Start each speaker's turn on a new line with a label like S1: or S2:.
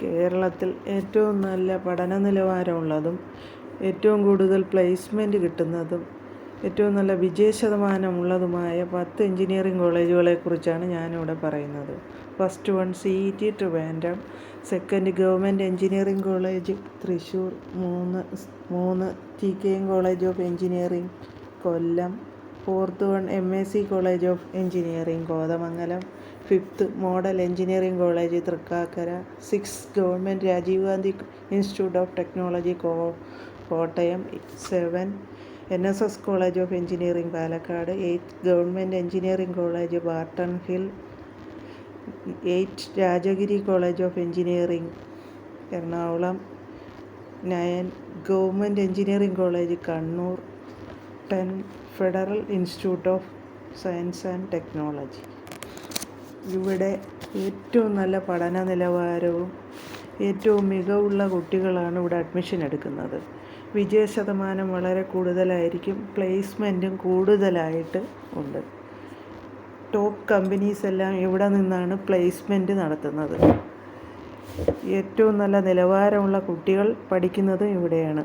S1: കേരളത്തിൽ ഏറ്റവും നല്ല പഠന നിലവാരമുള്ളതും ഏറ്റവും കൂടുതൽ പ്ലേസ്മെൻറ്റ് കിട്ടുന്നതും ഏറ്റവും നല്ല വിജയശതമാനമുള്ളതുമായ 10 എഞ്ചിനീയറിംഗ് കോളേജുകളെക്കുറിച്ചാണ് ഞാനിവിടെ പറയുന്നത്. First one CET Trivandrum, second government engineering college Thrissur, 3 TKM college of engineering Kollam, fourth one MAC college of engineering Kothamangalam, fifth model engineering college Thrikkakara, 6 government Rajiv Gandhi institute of technology Kottayam, 7 NSS college of engineering Palakkad, 8 government engineering college Barton Hill, 8 Rajagiri college of engineering Ernakulam, 9 government engineering college Kannur, 10 federal institute of science and technology. ഇവിടെ ഏറ്റവും നല്ല പഠന നിലവാരവും ഏറ്റവും മികവുള്ള കുട്ടികളാണ് ഇവിടെ admission എടുക്കുന്നത്. വിജയശതമാനം വളരെ കൂടുതലായിരിക്കും, പ്ലേസ്മെൻറ്റും കൂടുതലായിട്ട് ഉണ്ട്. ടോപ്പ് കമ്പനീസ് എല്ലാം ഇവിടെ നിന്നാണ് പ്ലേസ്മെൻറ്റ് നടത്തുന്നത്. ഏറ്റവും നല്ല നിലവാരമുള്ള കുട്ടികൾ പഠിക്കുന്നതും ഇവിടെയാണ്.